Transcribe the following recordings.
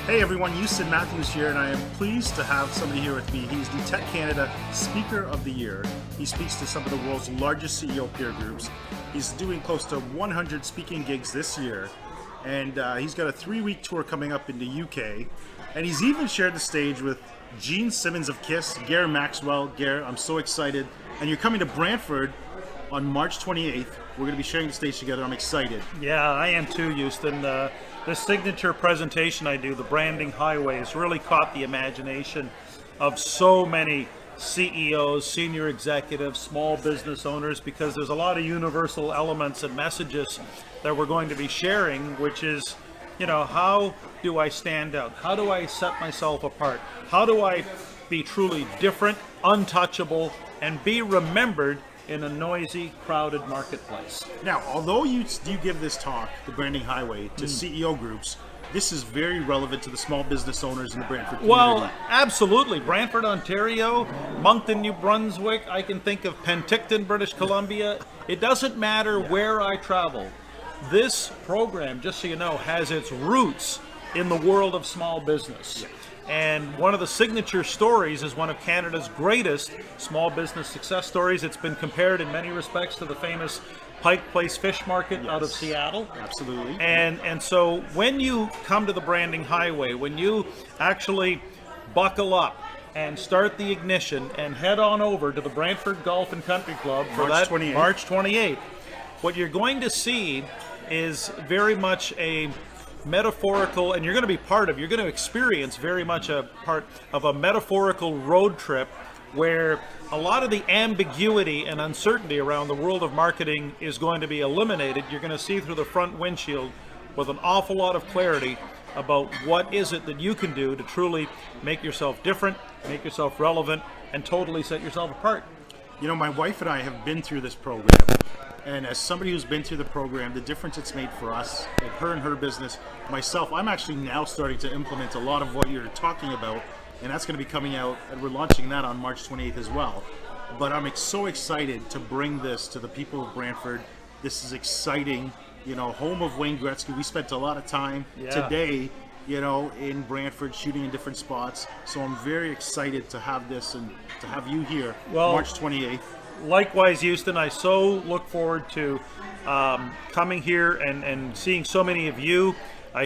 Hey everyone, Houston Matthews here, and I am pleased to have somebody here with me. He's the TEC Canada Speaker of the Year. He speaks to some of the world's largest CEO peer groups. He's doing close to 100 speaking gigs this year, and he's got a 3-week tour coming up in the UK. And he's even shared the stage with Gene Simmons of KISS, Gair Maxwell. Gair, I'm so excited. And you're coming to Brantford on March 28th. We're going to be sharing the stage together. I'm excited. Yeah, I am too, Houston. The signature presentation I do, the Branding Highway, has really caught the imagination of so many CEOs, senior executives, small business owners, because there's a lot of universal elements and messages that we're going to be sharing, which is, how do I stand out? How do I set myself apart? How do I be truly different, untouchable, and be remembered in a noisy, crowded marketplace? Now, although you give this talk, the Branding Highway, to CEO groups, this is very relevant to the small business owners in the Brantford community. Well, absolutely. Brantford, Ontario, Moncton, New Brunswick, I can think of Penticton, British Columbia. It doesn't matter where I travel. This program, just so you know, has its roots in the world of small business. Yeah. And one of the signature stories is one of Canada's greatest small business success stories. It's been compared in many respects to the famous Pike Place Fish Market out of Seattle. Absolutely. And so when you come to the Branding Highway, when you actually buckle up and start the ignition and head on over to the Brantford Golf and Country Club for March 28th. March 28th, what you're going to see is very much a metaphorical, and you're going to experience very much a part of a metaphorical road trip where a lot of the ambiguity and uncertainty around the world of marketing is going to be eliminated. You're going to see through the front windshield with an awful lot of clarity about what is it that you can do to truly make yourself different, make yourself relevant, and totally set yourself apart. My wife and I have been through this program. And as somebody who's been through the program, the difference it's made for us, and her and her business, myself, I'm actually now starting to implement a lot of what you're talking about, and that's going to be coming out, and we're launching that on March 28th as well. But I'm so excited to bring this to the people of Brantford. This is exciting, home of Wayne Gretzky. We spent a lot of time today, in Brantford, shooting in different spots. So I'm very excited to have this and to have you here, March 28th. Likewise, Houston, I so look forward to coming here and seeing so many of you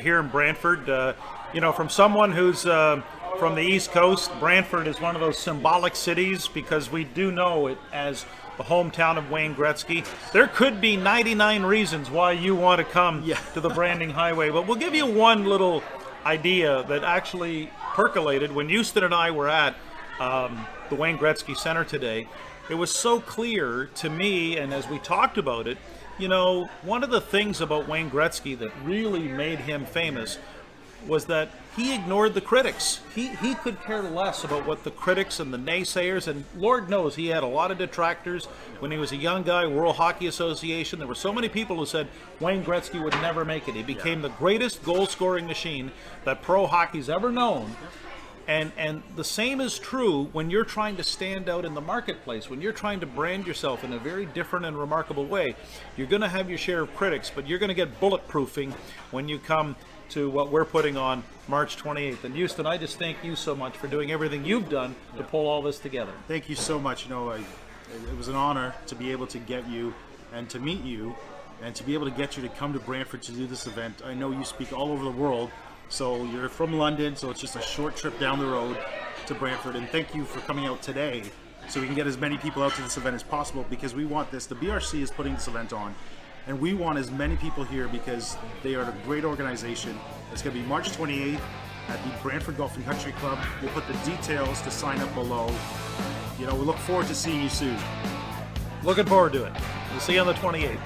here in Brantford. From someone who's from the East Coast, Brantford is one of those symbolic cities because we do know it as the hometown of Wayne Gretzky. There could be 99 reasons why you want to come to the Branding Highway, but we'll give you one little idea that actually percolated when Houston and I were at the Wayne Gretzky Center today. It was so clear to me, and as we talked about it, one of the things about Wayne Gretzky that really made him famous was that he ignored the critics. He could care less about what the critics and the naysayers, and Lord knows he had a lot of detractors when he was a young guy, World Hockey Association. There were so many people who said Wayne Gretzky would never make it. He became the greatest goal-scoring machine that pro hockey's ever known. And the same is true when you're trying to stand out in the marketplace, when you're trying to brand yourself in a very different and remarkable way. You're going to have your share of critics, but you're going to get bulletproofing when you come to what we're putting on March 28th. And Houston, I just thank you so much for doing everything you've done to pull all this together. Thank you so much. It was an honor to be able to get you and to meet you and to be able to get you to come to Brantford to do this event. I know you speak all over the world. So you're from London, so it's just a short trip down the road to Brantford. And thank you for coming out today so we can get as many people out to this event as possible, because we want this. The BRC is putting this event on, and we want as many people here because they are a great organization. It's going to be March 28th at the Brantford Golf and Country Club. We'll put the details to sign up below. We look forward to seeing you soon. Looking forward to it. We'll see you on the 28th.